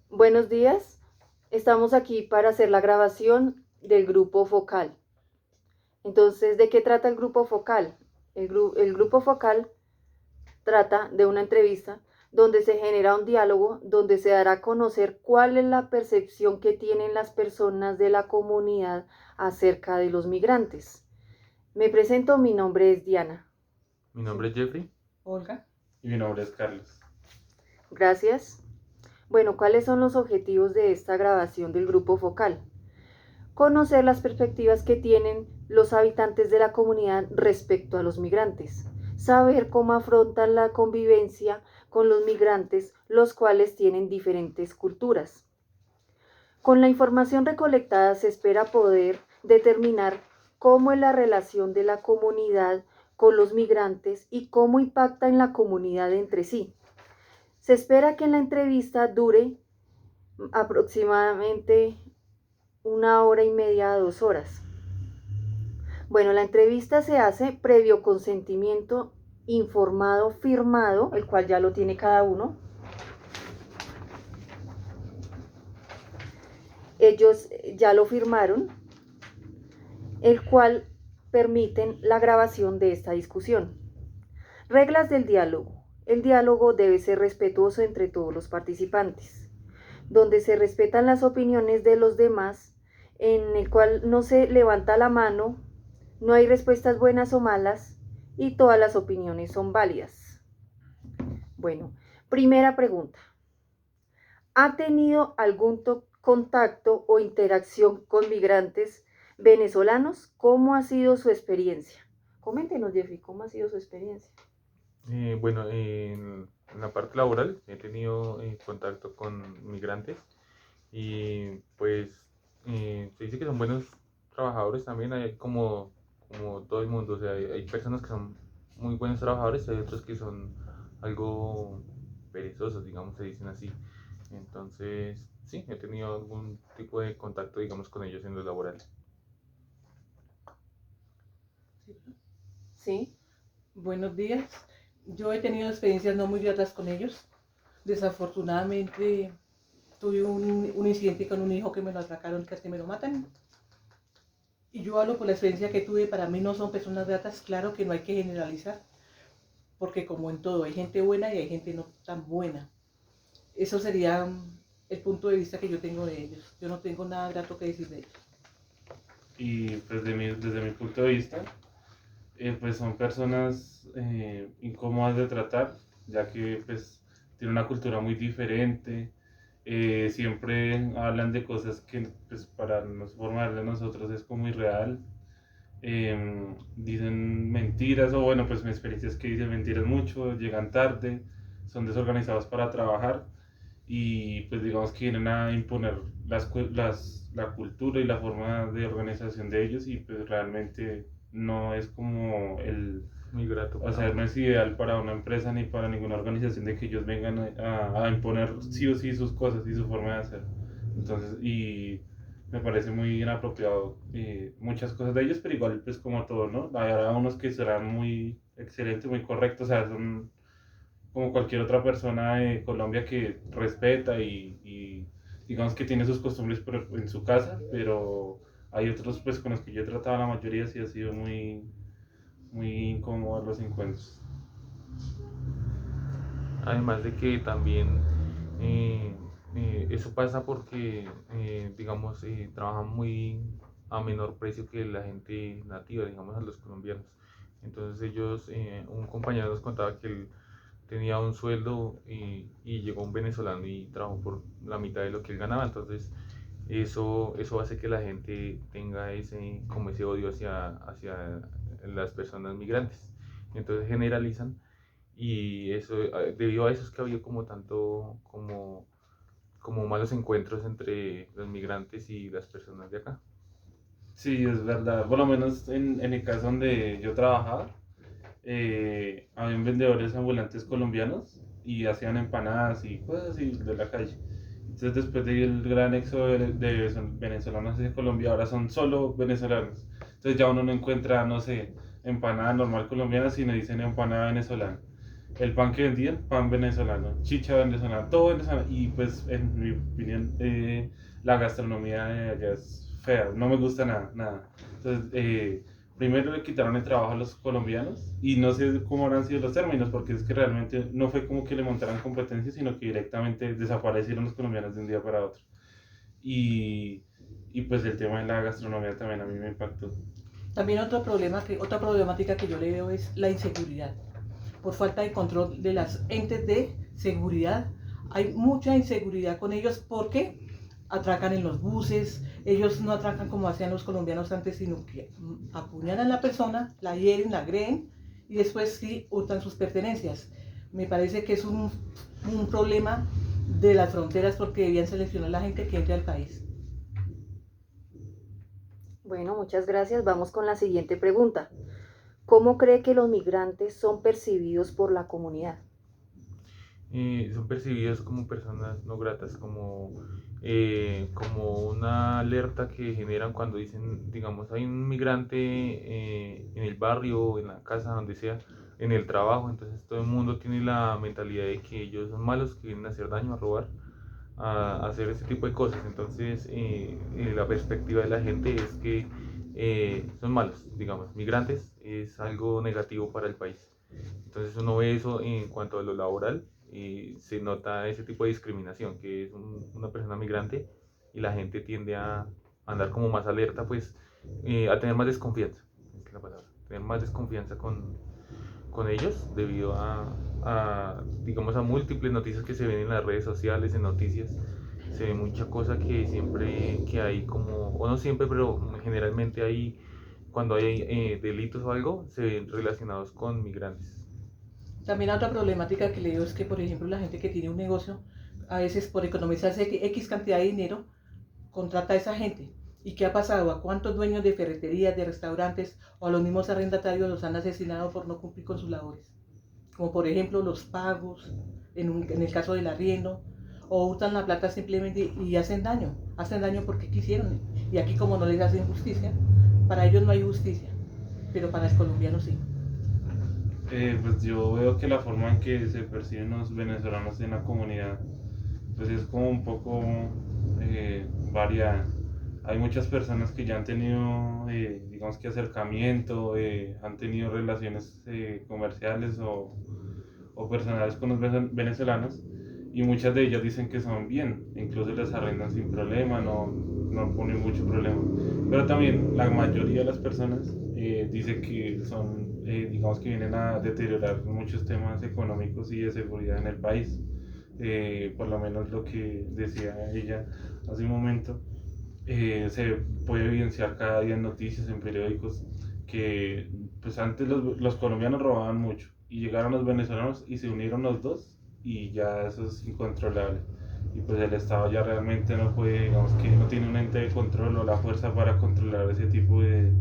Buenos días, estamos aquí para hacer la grabación del grupo focal. Entonces, ¿de qué trata el grupo focal? El grupo focal trata de una entrevista donde se genera un diálogo, donde se dará a conocer cuál es la percepción que tienen las personas de la comunidad acerca de los migrantes. Me presento, mi nombre es Diana. Mi nombre es Jeffrey. Olga. Y mi nombre es Carlos. Gracias. Bueno, ¿cuáles son los objetivos de esta grabación del grupo focal? Conocer las perspectivas que tienen los habitantes de la comunidad respecto a los migrantes, saber cómo afrontan la convivencia con los migrantes, los cuales tienen diferentes culturas. Con la información recolectada se espera poder determinar cómo es la relación de la comunidad con los migrantes y cómo impacta en la comunidad entre sí. Se espera que la entrevista dure aproximadamente 1 hora y media a 2 horas. Bueno, la entrevista se hace previo consentimiento informado, firmado, el cual ya lo tiene cada uno. Ellos ya lo firmaron, el cual permiten la grabación de esta discusión. Reglas del diálogo. El diálogo debe ser respetuoso entre todos los participantes, donde se respetan las opiniones de los demás, en el cual no se levanta la mano, no hay respuestas buenas o malas y todas las opiniones son válidas. Bueno, primera pregunta. ¿Ha tenido algún contacto o interacción con migrantes venezolanos? ¿Cómo ha sido su experiencia? Coméntenos, Jeffrey, ¿cómo ha sido su experiencia? Bueno, en la parte laboral he tenido contacto con migrantes y pues se dice que son buenos trabajadores también, hay como todo el mundo, o sea, hay personas que son muy buenos trabajadores y hay otros que son algo perezosos, digamos, se dicen así. Entonces, sí, he tenido algún tipo de contacto, digamos, con ellos en lo laboral. Sí. Buenos días. Yo he tenido experiencias no muy gratas con ellos. Desafortunadamente tuve un incidente con un hijo que me lo atracaron, casi me lo matan. Y yo hablo por la experiencia que tuve, para mí no son personas gratas. Claro que no hay que generalizar, porque como en todo, hay gente buena y hay gente no tan buena. Eso sería el punto de vista que yo tengo de ellos. Yo no tengo nada grato que decir de ellos. Y pues desde mi punto de vista, pues son personas incómodas de tratar, ya que pues tienen una cultura muy diferente, siempre hablan de cosas que pues para nos formar de nosotros es como irreal, dicen mentiras, o bueno, pues mi experiencia es que dicen mentiras mucho, llegan tarde, son desorganizados para trabajar y pues digamos que vienen a imponer la cultura y la forma de organización de ellos y pues realmente no es como Muy grato o para sea, uno. no es ideal para una empresa ni para ninguna organización de que ellos vengan a imponer sí o sí sus cosas y su forma de hacer. Entonces, y me parece muy inapropiado muchas cosas de ellos, pero igual pues como todo, ¿no? Habrá unos que serán muy excelentes, muy correctos, o sea, son como cualquier otra persona de Colombia que respeta y digamos que tiene sus costumbres en su casa, pero hay otros pues con los que yo he tratado la mayoría sí ha sido muy incómodos los encuentros. Además de que también eh, eso pasa porque, digamos, trabajan muy a menor precio que la gente nativa, digamos, a los colombianos. Entonces ellos, un compañero nos contaba que él tenía un sueldo y llegó un venezolano y trabajó por la mitad de lo que él ganaba. Entonces eso hace que la gente tenga como ese odio hacia las personas migrantes. Entonces generalizan y eso, debido a eso es que ha habido como tanto, como malos encuentros entre los migrantes y las personas de acá. Sí, es verdad. Por lo menos en el caso donde yo trabajaba, habían vendedores ambulantes colombianos y hacían empanadas y cosas así de la calle. Entonces después del gran éxodo de venezolanos hacia Colombia, ahora son solo venezolanos. Entonces ya uno no encuentra, no sé, empanada normal colombiana, sino dicen empanada venezolana. el pan que vendían, pan venezolano, chicha venezolana, todo venezolano. Y pues, en mi opinión, la gastronomía de allá es fea, no me gusta nada, nada. Entonces, primero le quitaron el trabajo a los colombianos y no sé cómo habrán sido los términos, porque es que realmente no fue como que le montaran competencia, sino que directamente desaparecieron los colombianos de un día para otro. Y, y pues el tema de la gastronomía también a mí me impactó. También otra problemática que yo le veo es la inseguridad. Por falta de control de las entes de seguridad, hay mucha inseguridad con ellos porque atracan en los buses, ellos no atracan como hacían los colombianos antes, sino que apuñalan a la persona, la hieren, la agreden y después sí hurtan sus pertenencias. Me parece que es un problema de las fronteras porque debían seleccionar a la gente que entre al país. Bueno, muchas gracias. Vamos con la siguiente pregunta. ¿Cómo cree que los migrantes son percibidos por la comunidad? Son percibidos como personas no gratas, como una alerta que generan cuando dicen, digamos, hay un migrante en el barrio, en la casa, donde sea, en el trabajo, entonces todo el mundo tiene la mentalidad de que ellos son malos, que vienen a hacer daño, a robar, a hacer ese tipo de cosas. Entonces, la perspectiva de la gente es que son malos, digamos, migrantes es algo negativo para el país. Entonces uno ve eso en cuanto a lo laboral y se nota ese tipo de discriminación, que es una persona migrante y la gente tiende a andar como más alerta, pues a tener más desconfianza, es la palabra, tener más desconfianza con ellos debido digamos, a múltiples noticias que se ven en las redes sociales, en noticias. Se ve mucha cosa que siempre que hay como, o no siempre, pero generalmente hay, cuando hay delitos o algo, se ven relacionados con migrantes. También otra problemática que le digo es que, por ejemplo, la gente que tiene un negocio, a veces por economizarse X cantidad de dinero, contrata a esa gente. ¿Y qué ha pasado? ¿A cuántos dueños de ferreterías, de restaurantes o a los mismos arrendatarios los han asesinado por no cumplir con sus labores? Como por ejemplo los pagos, en el caso del arriendo, o usan la plata simplemente y hacen daño porque quisieron. Y aquí como no les hacen justicia, para ellos no hay justicia, pero para el colombiano sí. Pues yo veo que la forma en que se perciben los venezolanos en la comunidad pues es como un poco variada. Hay muchas personas que ya han tenido, digamos que acercamiento, han tenido relaciones comerciales o personales con los venezolanos y muchas de ellas dicen que son bien, incluso les arrendan sin problema, no ponen mucho problema. Pero también la mayoría de las personas dice que son, digamos que vienen a deteriorar muchos temas económicos y de seguridad en el país. Por lo menos lo que decía ella hace un momento, se puede evidenciar cada día en noticias, en periódicos, que pues antes los colombianos robaban mucho y llegaron los venezolanos y se unieron los dos y ya eso es incontrolable. Y pues el Estado ya realmente no puede, digamos que no tiene un ente de control o la fuerza para controlar ese tipo de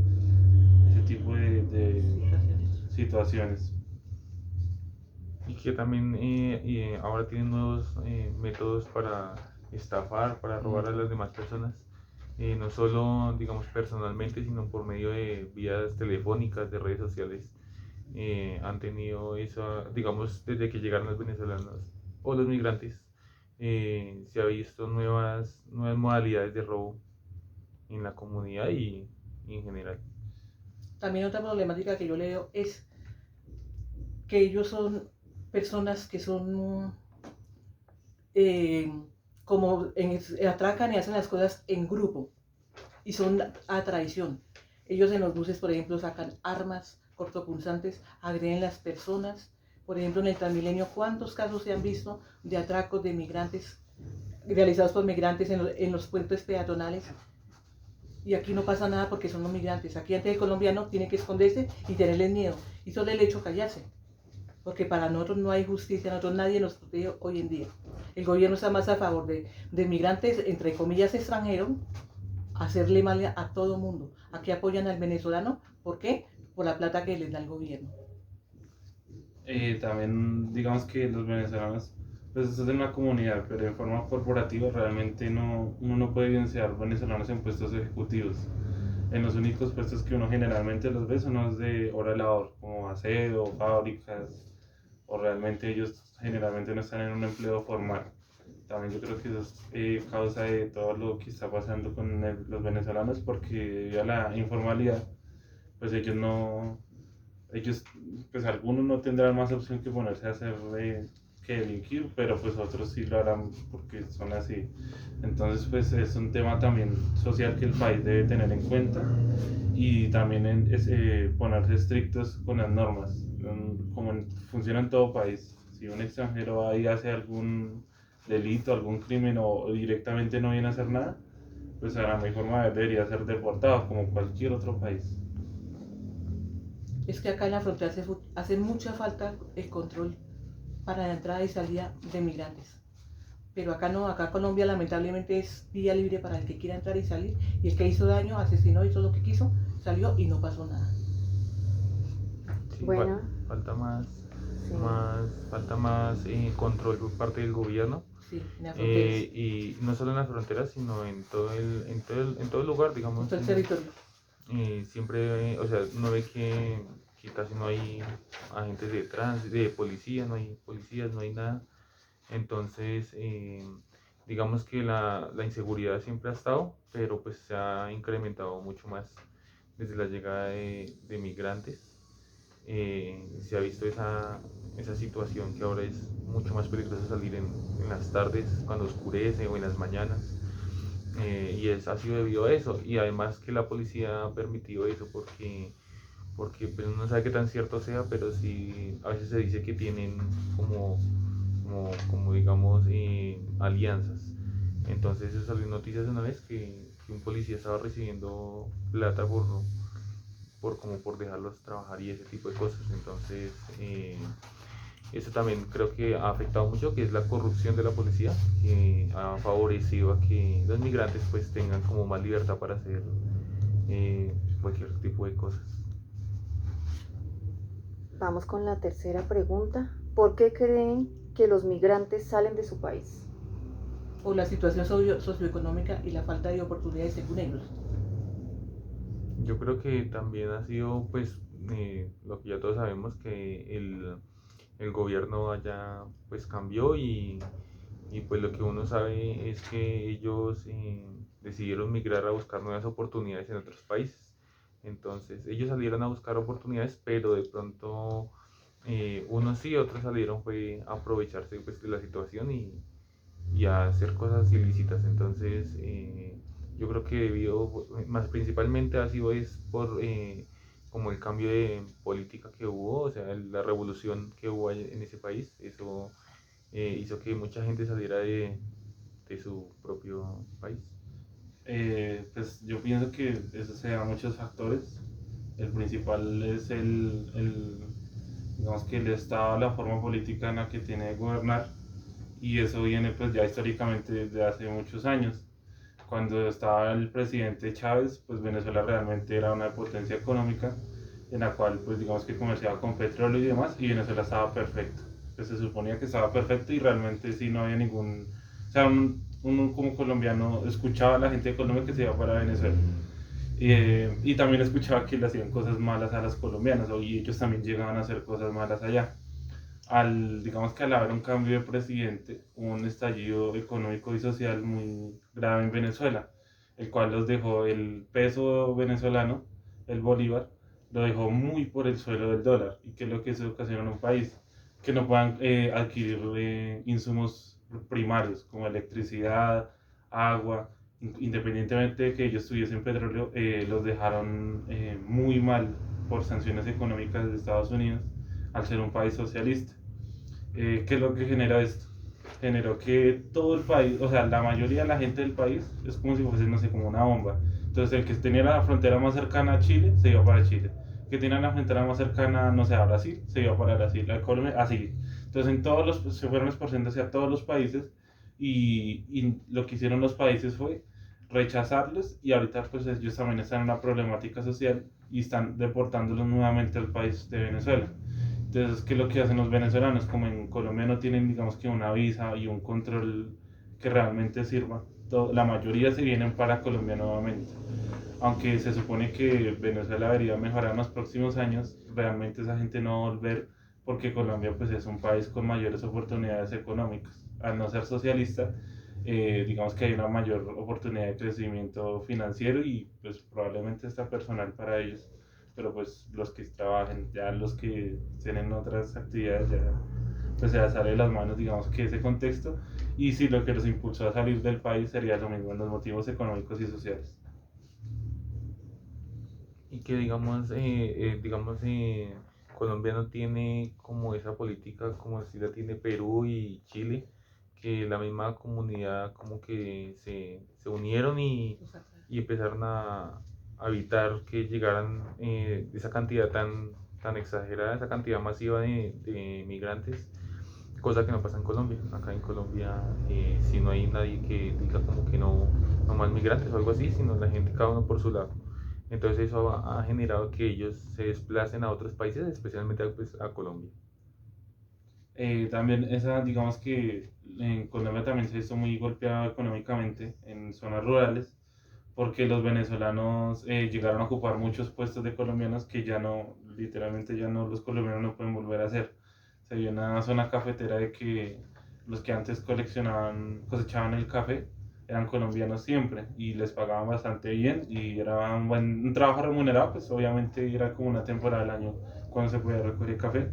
situaciones. Y que también ahora tienen nuevos métodos para estafar, para robar a las demás personas, no solo, digamos, personalmente, sino por medio de vías telefónicas, de redes sociales. Han tenido eso, digamos, desde que llegaron los venezolanos o los migrantes, se ha visto nuevas modalidades de robo en la comunidad y en general. También otra problemática que yo le veo es que ellos son personas que son atracan y hacen las cosas en grupo y son a traición. Ellos en los buses, por ejemplo, sacan armas cortopunzantes, agreden las personas. Por ejemplo, en el Transmilenio, ¿cuántos casos se han visto de atracos de migrantes realizados por migrantes en los puentes peatonales? Y aquí no pasa nada porque son los migrantes. Aquí antes el colombiano tiene que esconderse y tenerles miedo. Y solo el hecho callarse. Porque para nosotros no hay justicia, nosotros nadie nos protege hoy en día. El gobierno está más a favor de migrantes, entre comillas, extranjeros, hacerle mal a todo mundo. Aquí apoyan al venezolano, ¿por qué? Por la plata que les da el gobierno. También digamos que los venezolanos, pues esto es en una comunidad, pero en forma corporativa realmente uno no puede evidenciar venezolanos en puestos ejecutivos. En los únicos puestos que uno generalmente los ve son los de hora de labor, como aseo, fábricas, o realmente ellos generalmente no están en un empleo formal. También yo creo que eso es causa de todo lo que está pasando con los venezolanos, porque debido a la informalidad, pues ellos, pues algunos no tendrán más opción que ponerse a hacer que delinquir, pero pues otros sí lo harán porque son así. Entonces pues es un tema también social que el país debe tener en cuenta y también ponerse estrictos con las normas, como funciona en todo país. Si un extranjero va y hace algún delito, algún crimen o directamente no viene a hacer nada, pues a la mejor manera debería ser deportado como cualquier otro país. Es que acá en la frontera hace mucha falta el control para la entrada y salida de migrantes. Pero acá no, acá Colombia lamentablemente es vía libre para el que quiera entrar y salir. Y el que hizo daño, asesinó, hizo lo que quiso, salió y no pasó nada. Sí, Bueno. falta más, Sí. falta más control por parte del gobierno. Sí, en la frontera. Y no solo en las fronteras, sino en todo el lugar, digamos. En todo el territorio. Siempre, o sea, uno ve que casi no hay agentes de tránsito, de policía, no hay policías, no hay nada. Entonces, digamos que la inseguridad siempre ha estado, pero pues se ha incrementado mucho más desde la llegada de migrantes. Se ha visto esa situación que ahora es mucho más peligroso salir en las tardes, cuando oscurece o en las mañanas. Ha sido debido a eso, y además que la policía ha permitido eso porque pues uno no sabe qué tan cierto sea, pero sí a veces se dice que tienen como digamos alianzas. Entonces eso salió en noticias una vez que un policía estaba recibiendo plata por dejarlos trabajar y ese tipo de cosas. Entonces eso también creo que ha afectado mucho, que es la corrupción de la policía, que ha favorecido a que los migrantes pues tengan como más libertad para hacer cualquier tipo de cosas. Vamos con la tercera pregunta. ¿Por qué creen que los migrantes salen de su país? O la situación socioeconómica y la falta de oportunidades según ellos. Yo creo que también ha sido pues lo que ya todos sabemos, que el gobierno allá pues cambió y pues lo que uno sabe es que ellos decidieron migrar a buscar nuevas oportunidades en otros países. Entonces ellos salieron a buscar oportunidades, pero de pronto unos sí, otros salieron fue a aprovecharse pues de la situación y a hacer cosas ilícitas. Entonces yo creo que más principalmente ha sido es por como el cambio de política que hubo, o sea, la revolución que hubo en ese país. Eso hizo que mucha gente saliera de su propio país. Pues yo pienso que eso se da a muchos factores. El principal es digamos que el Estado, la forma política en la que tiene de gobernar, y eso viene pues ya históricamente desde hace muchos años. Cuando estaba el presidente Chávez, pues Venezuela realmente era una potencia económica en la cual pues digamos que comerciaba con petróleo y demás, y Venezuela estaba perfecto. Pues se suponía que estaba perfecto y realmente sí no había ningún... O sea, uno como colombiano escuchaba a la gente de Colombia que se iba para Venezuela. Y también escuchaba que le hacían cosas malas a los colombianos, y ellos también llegaban a hacer cosas malas allá. Digamos que al haber un cambio de presidente, hubo un estallido económico y social muy grave en Venezuela, el cual los dejó el peso venezolano, el bolívar, lo dejó muy por el suelo del dólar, y que es lo que se ocasiona en un país, que no puedan adquirir insumos primarios como electricidad, agua, independientemente de que ellos tuviesen petróleo, los dejaron muy mal por sanciones económicas de Estados Unidos al ser un país socialista. ¿Qué es lo que genera esto? Generó que todo el país, o sea, la mayoría de la gente del país es como si fuese, no sé, como una bomba. Entonces, el que tenía la frontera más cercana a Chile se iba para Chile. El que tenía la frontera más cercana, no sé, a Brasil, se iba para Brasil. A Colombia, así. Entonces, se fueron exportando hacia todos los países, y lo que hicieron los países fue rechazarlos, y ahorita pues ellos también están en una problemática social y están deportándolos nuevamente al país de Venezuela. Entonces, ¿qué es lo que hacen los venezolanos? Como en Colombia no tienen, digamos que una visa y un control que realmente sirva, la mayoría se vienen para Colombia nuevamente. Aunque se supone que Venezuela debería mejorar en los próximos años, realmente esa gente no va a volver porque Colombia pues es un país con mayores oportunidades económicas. Al no ser socialista, digamos que hay una mayor oportunidad de crecimiento financiero y pues probablemente está personal para ellos, pero pues los que trabajen, ya los que tienen otras actividades, ya pues se sale de las manos, digamos que ese contexto, y si lo que los impulsó a salir del país sería lo mismo, los motivos económicos y sociales. Y que Colombia no tiene como esa política como si la tiene Perú y Chile, que la misma comunidad como que se unieron y empezaron a evitar que llegaran esa cantidad tan exagerada, esa cantidad masiva de migrantes, cosa que no pasa en Colombia. Acá en Colombia, si no hay nadie que diga como que no más migrantes o algo así, sino la gente cada uno por su lado. Entonces eso ha generado que ellos se desplacen a otros países, especialmente pues, a Colombia. También esa, digamos que en Colombia también se ha visto muy golpeado económicamente en zonas rurales, porque los venezolanos llegaron a ocupar muchos puestos de colombianos que ya no, literalmente ya no, los colombianos no pueden volver a hacer. Se vio una zona cafetera de que los que antes cosechaban el café, eran colombianos siempre y les pagaban bastante bien y era un trabajo remunerado, pues obviamente era como una temporada del año cuando se podía recoger café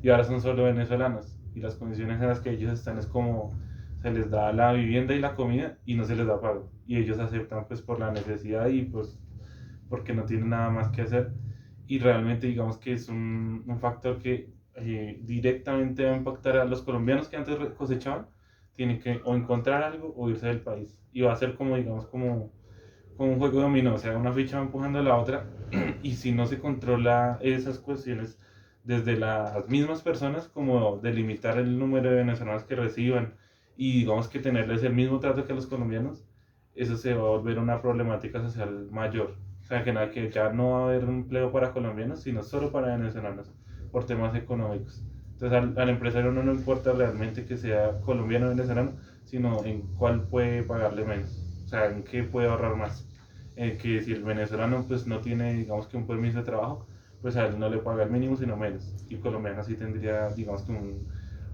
y ahora son solo venezolanos y las condiciones en las que ellos están es como se les da la vivienda y la comida y no se les da pago y ellos aceptan pues por la necesidad y pues porque no tienen nada más que hacer y realmente digamos que es un factor que directamente va a impactar a los colombianos que antes cosechaban, tienen que o encontrar algo o irse del país y va a ser como digamos como un juego de dominó, o sea, una ficha va empujando a la otra y si no se controla esas cuestiones desde las mismas personas, como delimitar el número de venezolanos que reciban y digamos que tenerles el mismo trato que a los colombianos, eso se va a volver una problemática social mayor. O sea, que ya no va a haber empleo para colombianos, sino solo para venezolanos, por temas económicos. Entonces al empresario no le importa realmente que sea colombiano o venezolano, sino en cuál puede pagarle menos, o sea, en qué puede ahorrar más. Que si el venezolano pues no tiene, digamos que un permiso de trabajo, pues a él no le paga el mínimo, sino menos. Y el colombiano sí tendría, digamos que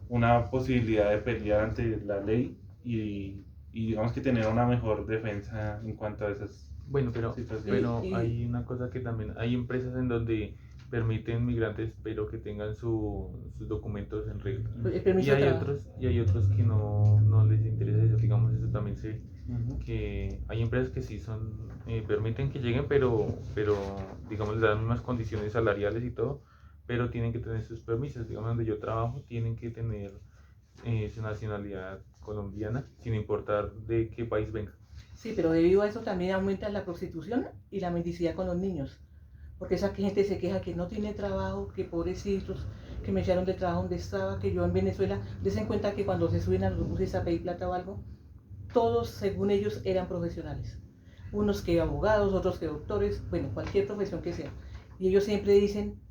una posibilidad de pelear ante la ley y digamos que tener una mejor defensa en cuanto a esas Bueno, pero, situaciones. pero hay una cosa que también, hay empresas en donde permiten migrantes, pero que tengan sus documentos en regla. El permiso de trabajo. Y hay otros que no les interesa eso, digamos, eso también sé Ujú. que hay empresas que sí permiten que lleguen, pero digamos les dan unas condiciones salariales y todo, pero tienen que tener sus permisos, digamos, donde yo trabajo, tienen que tener su nacionalidad colombiana, sin importar de qué país venga. Sí, pero debido a eso también aumenta la prostitución y la mendicidad con los niños. Porque esa gente se queja que no tiene trabajo, que pobrecitos, que me echaron de trabajo donde estaba, que yo en Venezuela, les en cuenta que cuando se suben a los buses a pedir plata o algo, todos según ellos eran profesionales. Unos que abogados, otros que doctores, bueno, cualquier profesión que sea. Y ellos siempre dicen,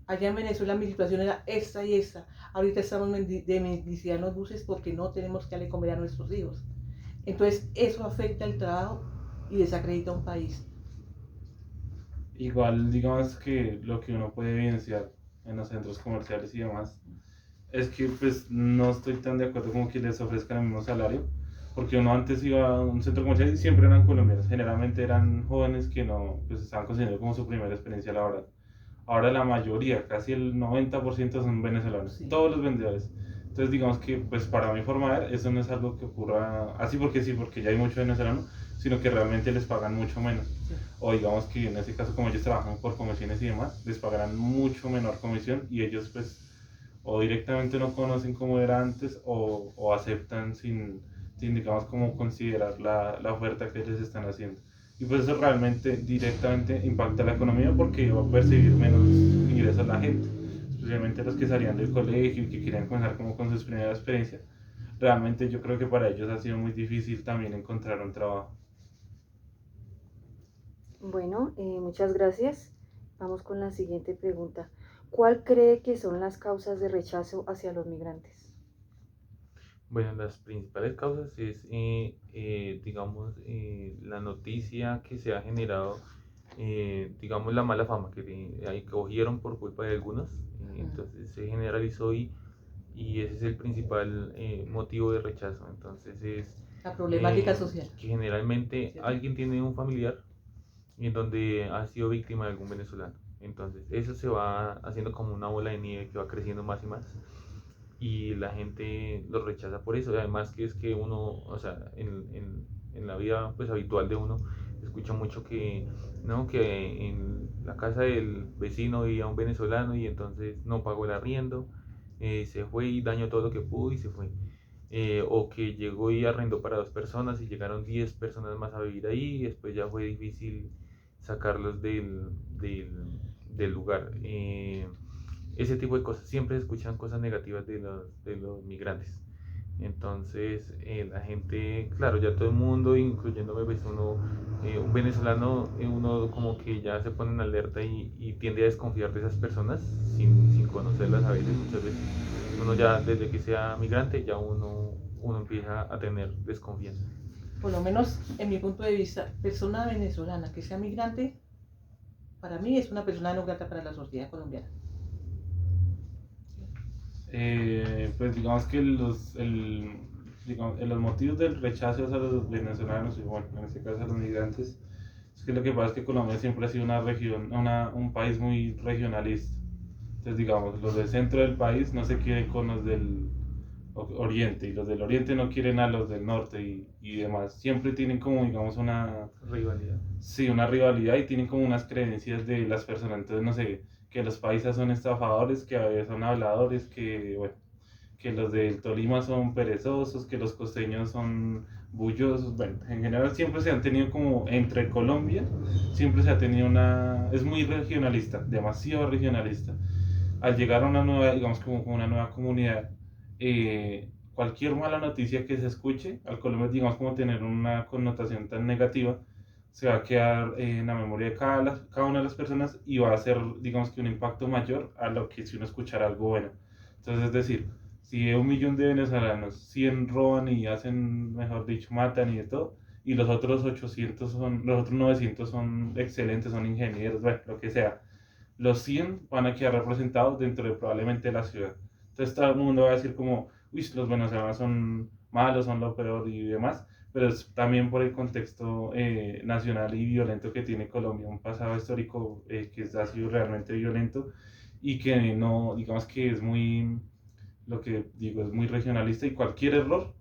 allá en Venezuela mi situación era esta y esta. Ahorita estamos de mendicidad en los buses porque no tenemos que darle comer a nuestros hijos. Entonces eso afecta el trabajo y desacredita a un país. Igual, digamos que lo que uno puede evidenciar en los centros comerciales y demás es que pues no estoy tan de acuerdo con que les ofrezcan el mismo salario, porque uno antes iba a un centro comercial y siempre eran colombianos, generalmente eran jóvenes que no, pues estaban considerando como su primera experiencia laboral. Ahora la mayoría, casi el 90% son venezolanos, Sí. todos los vendedores. Entonces digamos que pues para mi forma de ver eso no es algo que ocurra así porque sí, porque ya hay mucho venezolano, sino que realmente les pagan mucho menos. Sí. O digamos que en ese caso como ellos trabajan por comisiones y demás, les pagarán mucho menor comisión y ellos pues o directamente no conocen cómo era antes o aceptan sin digamos como considerar la oferta que les están haciendo. Y pues eso realmente directamente impacta la economía porque va a percibir menos ingresos la gente, especialmente los que salían del colegio y que querían comenzar como con sus primeras experiencias. Realmente yo creo que para ellos ha sido muy difícil también encontrar un trabajo. Bueno, muchas gracias. Vamos con la siguiente pregunta. ¿Cuál cree que son las causas de rechazo hacia los migrantes? Bueno, las principales causas es, digamos, la noticia que se ha generado digamos, la mala fama ahí cogieron por culpa de algunos, entonces se generalizó y ese es el principal motivo de rechazo. Entonces es La problemática social. que generalmente ¿Cierto? alguien tiene un familiar en donde ha sido víctima de algún venezolano. Entonces eso se va haciendo como una bola de nieve que va creciendo más y más y la gente lo rechaza por eso. Además que es que uno, o sea, en la vida pues habitual de uno, escucha mucho que, ¿no? Que en la casa del vecino vivía un venezolano y entonces no pagó el arriendo, se fue y dañó todo lo que pudo y se fue. O que llegó y arrendó para 2 personas y llegaron 10 personas más a vivir ahí y después ya fue difícil sacarlos del lugar. Ese tipo de cosas, siempre se escuchan cosas negativas de los migrantes. Entonces, la gente, claro, ya todo el mundo, incluyéndome, pues uno, un venezolano, uno como que ya se pone en alerta y tiende a desconfiar de esas personas sin conocerlas a veces, muchas veces. Uno ya, desde que sea migrante, ya uno empieza a tener desconfianza. Por lo menos en mi punto de vista, persona venezolana que sea migrante, para mí es una persona no grata para la sociedad colombiana. Pues digamos que los motivos del rechazo a los venezolanos y bueno, en este caso a los migrantes, es que lo que pasa es que Colombia siempre ha sido una región, un país muy regionalista. Entonces digamos, los del centro del país no se quieren con los del oriente y los del oriente no quieren a los del norte y demás. Siempre tienen como digamos una Rivalidad. sí, una rivalidad y tienen como unas creencias de las personas. Entonces, no sé, que los paisas son estafadores, que a veces son habladores, que, bueno, que los del Tolima son perezosos, que los costeños son bullosos. Bueno, en general siempre se han tenido como entre Colombia, siempre se ha tenido es muy regionalista, demasiado regionalista. Al llegar a una nueva, digamos como una nueva comunidad, cualquier mala noticia que se escuche, al Colombia, digamos como tener una connotación tan negativa, se va a quedar en la memoria de cada una de las personas y va a ser, digamos que un impacto mayor a lo que si uno escuchara algo bueno. Entonces, es decir, si de 1 millón de venezolanos, 100 roban y hacen, mejor dicho, matan y de todo, y los otros 800 los otros 900 son excelentes, son ingenieros, bueno, lo que sea, los 100 van a quedar representados dentro de probablemente la ciudad. Entonces todo el mundo va a decir como, uy, los venezolanos son malos, son lo peor y demás, pero es también por el contexto nacional y violento que tiene Colombia, un pasado histórico ha sido realmente violento y que no, digamos que es muy, lo que digo, es muy regionalista y cualquier error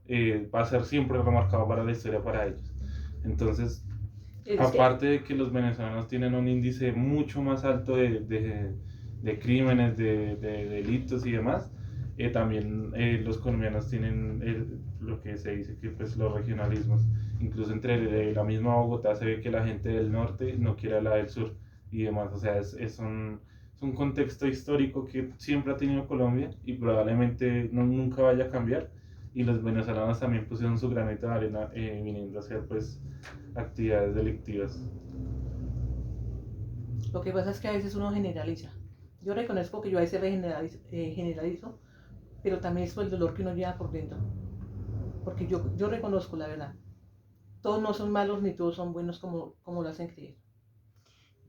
va a ser siempre remarcado para la historia para ellos. Entonces, Es que aparte de que los venezolanos tienen un índice mucho más alto de crímenes, de delitos y demás, también los colombianos tienen lo que se dice que pues los regionalismos. Incluso entre la misma Bogotá se ve que la gente del norte no quiere a la del sur y demás. O sea, es un contexto histórico que siempre ha tenido Colombia y probablemente nunca vaya a cambiar. Y los venezolanos también pusieron su granito de arena viniendo a hacer pues actividades delictivas. lo que pasa es que a veces uno generaliza. Yo reconozco que yo a veces generalizo, pero también es por el dolor que uno lleva por dentro. Porque yo reconozco la verdad. Todos no son malos ni todos son buenos como lo hacen creer.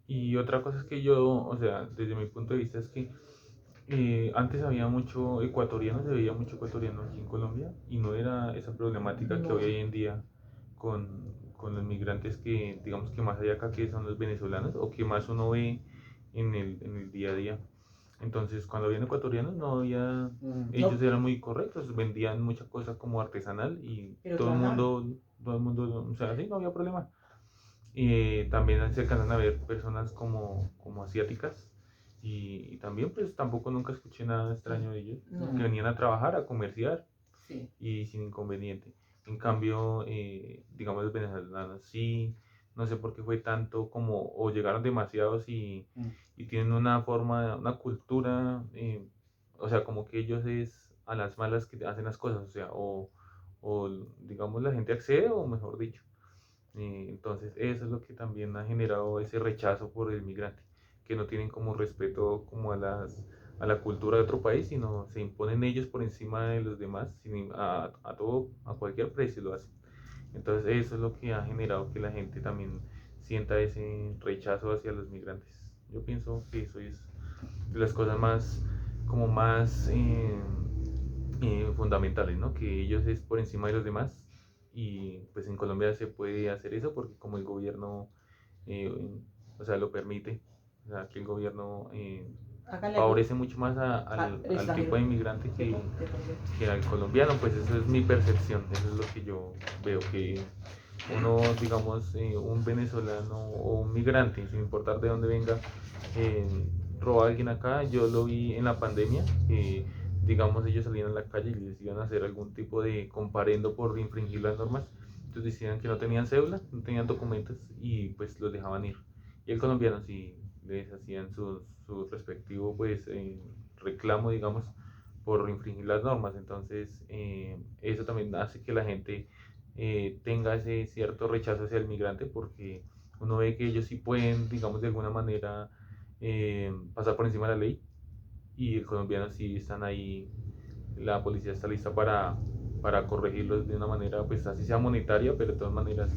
Y otra cosa es que yo, o sea, desde mi punto de vista es que antes había mucho ecuatoriano, se veía mucho ecuatoriano aquí en Colombia y no era esa problemática que No, hoy en día con los migrantes que, digamos que más allá acá que son los venezolanos o que más uno ve en el día a día. Entonces, cuando habían ecuatorianos, no había, ellos no, eran muy correctos, vendían mucha cosa como artesanal y pero todo el mundo, o sea, sí, no había problema. También se alcanzan a ver personas como asiáticas y también pues tampoco nunca escuché nada extraño de ellos, no, que venían a trabajar, a comerciar sí. y sin inconveniente. En cambio, digamos los venezolanos sí, no sé por qué fue tanto como, o llegaron demasiados y tienen una forma, una cultura, o sea, como que ellos es a las malas que hacen las cosas, o sea, o digamos la gente accede o mejor dicho. Entonces, eso es lo que también ha generado ese rechazo por el migrante, que no tienen como respeto como a la cultura de otro país, sino se imponen ellos por encima de los demás, a todo, a cualquier precio lo hacen. Entonces, eso es lo que ha generado que la gente también sienta ese rechazo hacia los migrantes. Yo pienso que eso es de las cosas más, como más fundamentales, ¿no? Que ellos es por encima de los demás y pues en Colombia se puede hacer eso porque como el gobierno, eh, o sea, lo permite, o sea, que el gobierno Hágale algo favorece mucho más al al tipo extranjero de inmigrante de Colombia. que al colombiano, pues eso es mi percepción, eso es lo que yo veo, que uno, digamos, un venezolano o un migrante, sin importar de dónde venga, eh, roba a alguien acá. Yo lo vi en la pandemia, digamos, ellos salían a la calle y les iban a hacer algún tipo de comparendo por infringir las normas. Entonces decían que no tenían cédula, no tenían documentos y pues los dejaban ir. Y el colombiano sí les hacían su respectivo pues reclamo, digamos, por infringir las normas. Entonces eso también hace que la gente tenga ese cierto rechazo hacia el migrante porque uno ve que ellos sí pueden, digamos, de alguna manera pasar por encima de la ley y el colombiano sí están ahí, la policía está lista para corregirlos de una manera, pues así sea monetaria, pero de todas maneras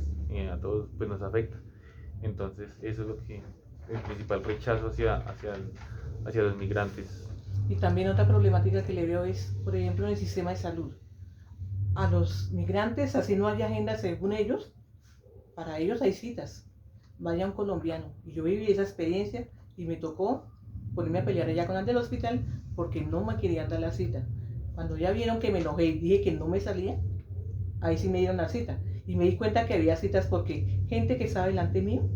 a todos pues nos afecta. Entonces eso es lo que, el principal rechazo hacia los migrantes. Y también otra problemática que le veo es, por ejemplo, en el sistema de salud. A los migrantes, así no hay agenda según ellos, para ellos hay citas. Vaya un colombiano. Y yo viví esa experiencia y me tocó ponerme a pelear allá con el del hospital porque no me querían dar la cita. Cuando ya vieron que me enojé y dije que no me salía, ahí sí me dieron la cita. Y me di cuenta que había citas porque gente que estaba delante mío,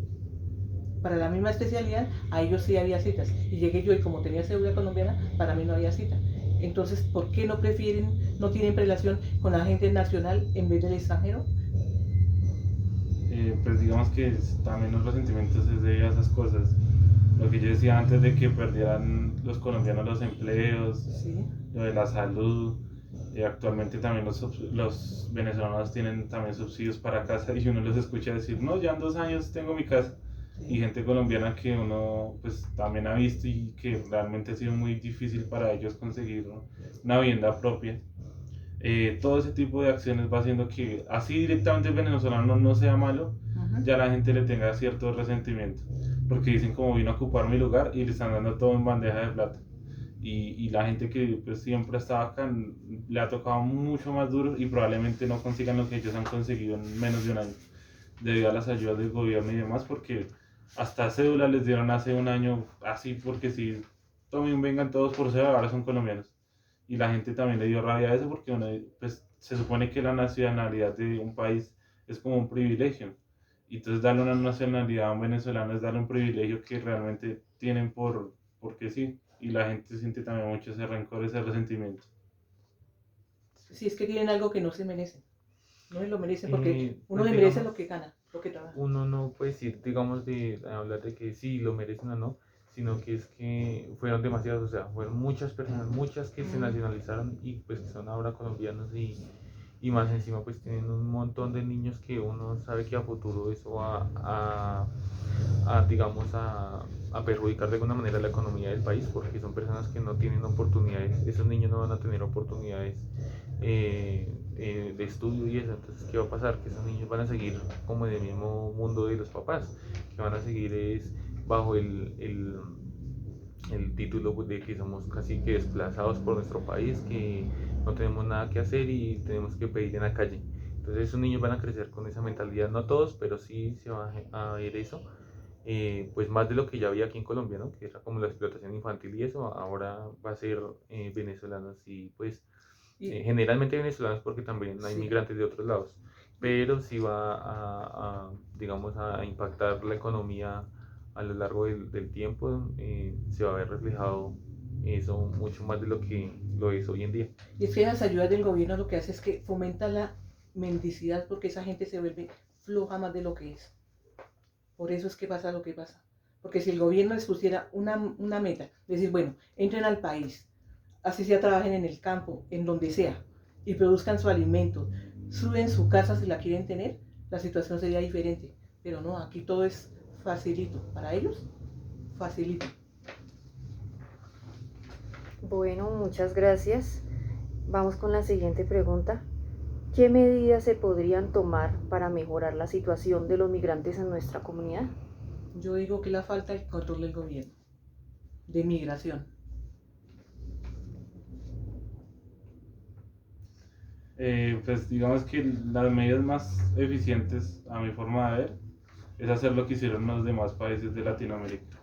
para la misma especialidad, a ellos sí había citas. Y llegué yo y como tenía seguridad colombiana, para mí no había cita. Entonces, ¿por qué no prefieren, no tienen relación con la gente nacional en vez del extranjero? Pues digamos que también los resentimientos es de esas cosas. Lo que yo decía antes de que perdieran los colombianos los empleos, Sí. lo de la salud. Actualmente también los venezolanos tienen también subsidios para casa y uno los escucha decir, no, ya en 2 años tengo mi casa. Y gente colombiana que uno pues también ha visto y que realmente ha sido muy difícil para ellos conseguir, ¿no?, una vivienda propia. Todo ese tipo de acciones va haciendo que así directamente el venezolano no sea malo, ya la gente le tenga cierto resentimiento, porque dicen como vino a ocupar mi lugar y le están dando todo en bandeja de plata. Y la gente que pues siempre estaba acá le ha tocado mucho más duro y probablemente no consigan lo que ellos han conseguido en menos de un año, debido a las ayudas del gobierno y demás, porque hasta cédula les dieron hace un año, así porque si tomen, vengan todos por cédula, ahora son colombianos. Y la gente también le dio rabia a eso porque uno, pues, se supone que la nacionalidad de un país es como un privilegio. Y entonces darle una nacionalidad a un venezolano es darle un privilegio que realmente tienen porque sí. Y la gente siente también mucho ese rencor, ese resentimiento. Si es que tienen algo que no se merecen. No se lo merecen porque uno Pues le merece digamos, lo que gana, lo que trabaja. uno no puede decir, digamos, de hablar de que sí lo merecen o no, sino que es que fueron demasiados, o sea, fueron muchas personas, muchas que se nacionalizaron y pues que son ahora colombianos y más encima pues tienen un montón de niños que uno sabe que a futuro eso va digamos, a perjudicar de alguna manera la economía del país porque son personas que no tienen oportunidades, esos niños no van a tener oportunidades de estudio y eso. Entonces, ¿qué va a pasar? Que esos niños van a seguir como en el mismo mundo de los papás, que van a seguir es bajo el título pues, de que somos casi que desplazados por nuestro país, que no tenemos nada que hacer y tenemos que pedir en la calle. Entonces esos niños van a crecer con esa mentalidad, no todos, pero sí se va a ver eso. Pues más de lo que ya había aquí en Colombia, ¿no?, que era como la explotación infantil y eso, ahora va a ser venezolanos y pues generalmente venezolanos porque también hay Sí. migrantes de otros lados, pero sí va digamos, a impactar la economía a lo largo del tiempo, se va a ver reflejado eso mucho más de lo que lo es hoy en día. Y es que las ayudas del gobierno lo que hace es que fomenta la mendicidad porque esa gente se vuelve floja más de lo que es. Por eso es que pasa lo que pasa. Porque si el gobierno les pusiera una meta, decir, bueno, entren al país, así sea trabajen en el campo, en donde sea, y produzcan su alimento, suben su casa si la quieren tener, la situación sería diferente. Pero no, aquí todo es facilito. Para ellos, facilito. Bueno, muchas gracias. Vamos con la siguiente pregunta. ¿Qué medidas se podrían tomar para mejorar la situación de los migrantes en nuestra comunidad? Yo digo que la falta de control del gobierno, de migración. Pues digamos que las medidas más eficientes, a mi forma de ver, es hacer lo que hicieron los demás países de Latinoamérica.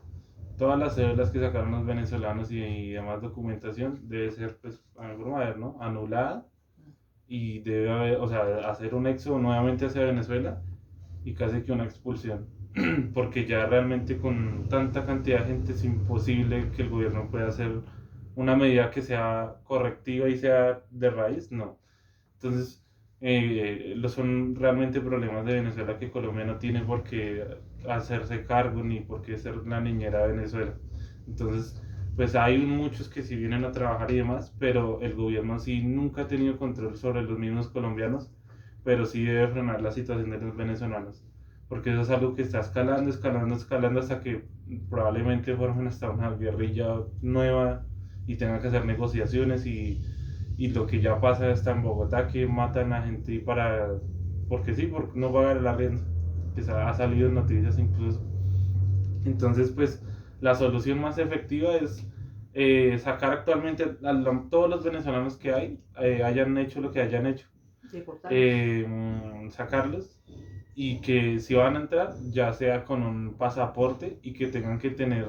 Todas las cédulas que sacaron los venezolanos y demás documentación debe ser, pues, a mi forma de ver, ¿no? Anulada, y debe haber, o sea, hacer un éxodo nuevamente hacia Venezuela y casi que una expulsión, porque ya realmente con tanta cantidad de gente es imposible que el gobierno pueda hacer una medida que sea correctiva y sea de raíz, no. Entonces, son realmente problemas de Venezuela que Colombia no tiene por qué hacerse cargo ni por qué ser la niñera de Venezuela. Entonces, pues hay muchos que sí vienen a trabajar y demás, pero el gobierno sí nunca ha tenido control sobre los mismos colombianos, pero sí debe frenar la situación de los venezolanos, porque eso es algo que está escalando, escalando, escalando hasta que probablemente formen hasta una guerrilla nueva y tengan que hacer negociaciones y lo que ya pasa está en Bogotá, que matan a gente porque sí, por no pagar el arriendo, que ha salido en noticias incluso. Entonces, pues la solución más efectiva es sacar actualmente todos los venezolanos que hayan hecho lo que hayan hecho, sacarlos, y que si van a entrar ya sea con un pasaporte y que tengan que tener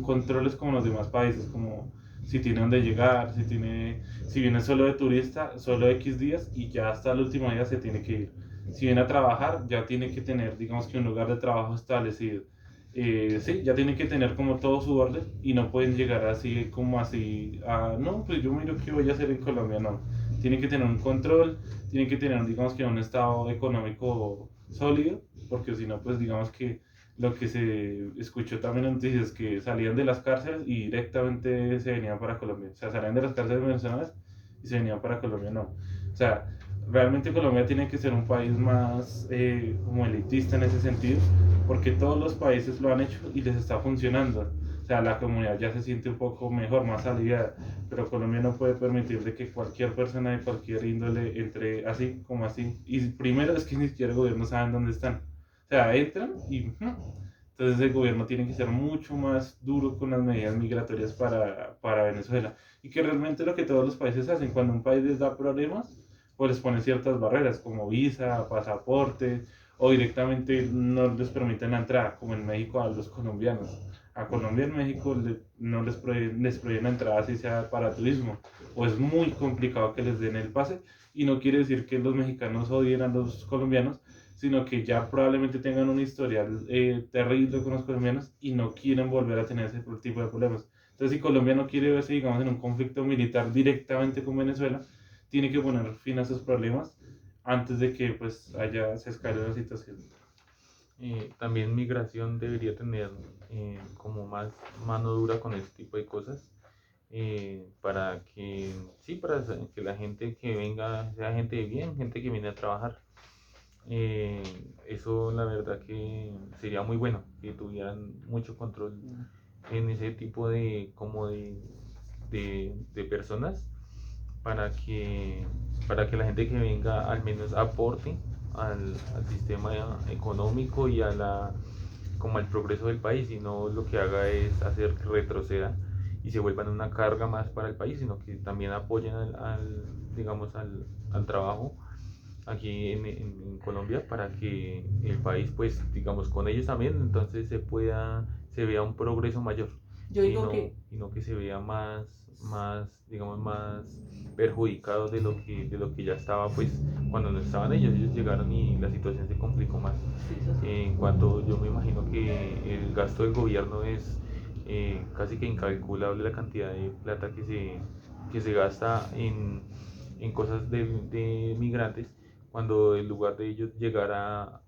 controles como los demás países, como si tiene dónde llegar, si viene solo de turista, solo X días y ya hasta el último día se tiene que ir. Si viene a trabajar, ya tiene que tener, digamos que un lugar de trabajo establecido. Sí, ya tiene que tener como todo su orden y no pueden llegar así como así, no, pues yo miro qué voy a hacer en Colombia, no. Tiene que tener un control, tiene que tener, digamos que un estado económico sólido, porque si no, pues digamos que lo que se escuchó también en noticias, que salían de las cárceles y directamente se venían para Colombia. O sea, salían de las cárceles venezolanas y se venían para Colombia, no. O sea, realmente Colombia tiene que ser un país más como elitista en ese sentido, porque todos los países lo han hecho y les está funcionando. O sea, la comunidad ya se siente un poco mejor, más aliviada, pero Colombia no puede permitir de que cualquier persona de cualquier índole entre así como así. Y primero es que ni siquiera el gobierno sabe dónde están. O sea, entran y entonces el gobierno tiene que ser mucho más duro con las medidas migratorias para Venezuela. Y que realmente lo que todos los países hacen, cuando un país les da problemas, pues les pone ciertas barreras como visa, pasaporte, o directamente no les permiten la entrada, como en México a los colombianos. A Colombia en México no les prohíben la entrada si sea para turismo, o es muy complicado que les den el pase, y no quiere decir que los mexicanos odien a los colombianos, sino que ya probablemente tengan un historial terrible con los colombianos y no quieren volver a tener ese tipo de problemas. Entonces, si Colombia no quiere verse, digamos, en un conflicto militar directamente con Venezuela, tiene que poner fin a esos problemas antes de que pues se escale la situación. También migración debería tener como más mano dura con este tipo de cosas, para que, sí, para que la gente que venga sea gente de bien, gente que viene a trabajar. Eso la verdad que sería muy bueno, que tuvieran mucho control en ese tipo de, como de personas, para que la gente que venga al menos aporte al sistema económico y como al progreso del país, y no lo que haga es hacer que retroceda y se vuelvan una carga más para el país, sino que también apoyen digamos, al trabajo aquí en Colombia, para que el país, pues, digamos, con ellos también, entonces se vea un progreso mayor, Yo digo que y no que se vea digamos, más perjudicado de lo que ya estaba, pues, cuando no estaban ellos llegaron y la situación se complicó más. sí, eso sí. En cuanto, yo me imagino que el gasto del gobierno es casi que incalculable, la cantidad de plata que se gasta en cosas de migrantes, cuando en lugar de ellos llegar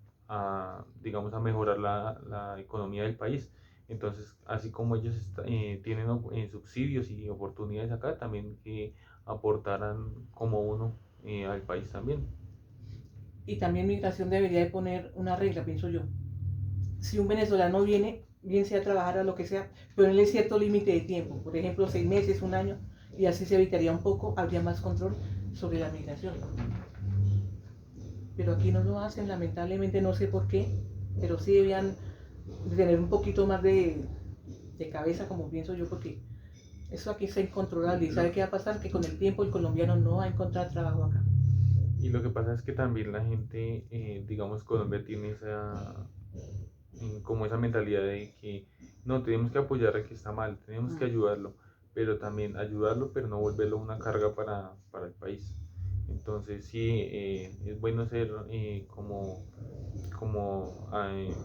digamos, a mejorar la economía del país. Entonces, así como ellos tienen subsidios y oportunidades acá, también que aportaran como uno al país también. Y también migración debería de poner una regla, pienso yo. Si un venezolano viene, bien sea a trabajar o lo que sea, ponerle cierto límite de tiempo, por ejemplo 6 meses, un año, y así se evitaría un poco, habría más control sobre la migración. pero aquí no lo hacen, lamentablemente no sé por qué, pero sí debían de tener un poquito más de cabeza, como pienso yo, porque eso aquí es incontrolable y ¿sabe qué va a pasar? Que con el tiempo el colombiano no va a encontrar trabajo acá. Y lo que pasa es que también la gente, digamos, Colombia tiene como esa mentalidad de que no, tenemos que apoyar a que está mal, tenemos que ayudarlo, pero también ayudarlo, pero no volverlo una carga para el país. Entonces sí, es bueno ser como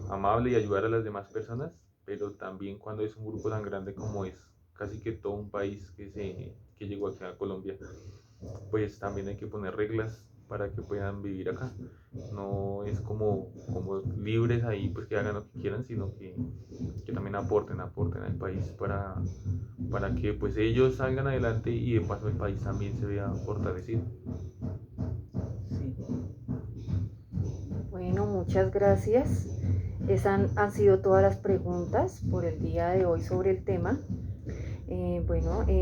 amable y ayudar a las demás personas, pero también cuando es un grupo tan grande como es casi que todo un país que llegó aquí a Colombia, pues también hay que poner reglas para que puedan vivir acá. No es como libres ahí, pues que hagan lo que quieran, sino que también aporten al país para que pues ellos salgan adelante y de paso el país también se vea fortalecido. Sí. Bueno, muchas gracias. Esas han sido todas las preguntas por el día de hoy sobre el tema.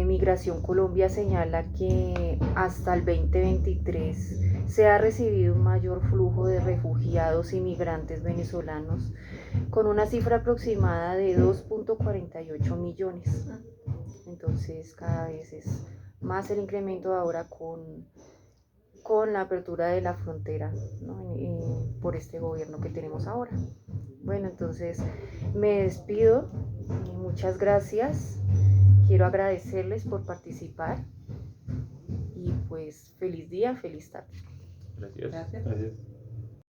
Migración Colombia señala que hasta el 2023 se ha recibido un mayor flujo de refugiados y migrantes venezolanos con una cifra aproximada de 2.48 millones. Entonces cada vez es más el incremento ahora con la apertura de la frontera, ¿no? Por este gobierno que tenemos ahora. Bueno, entonces me despido. Muchas gracias. Quiero agradecerles por participar y pues feliz día, feliz tarde. Gracias. Gracias. Gracias.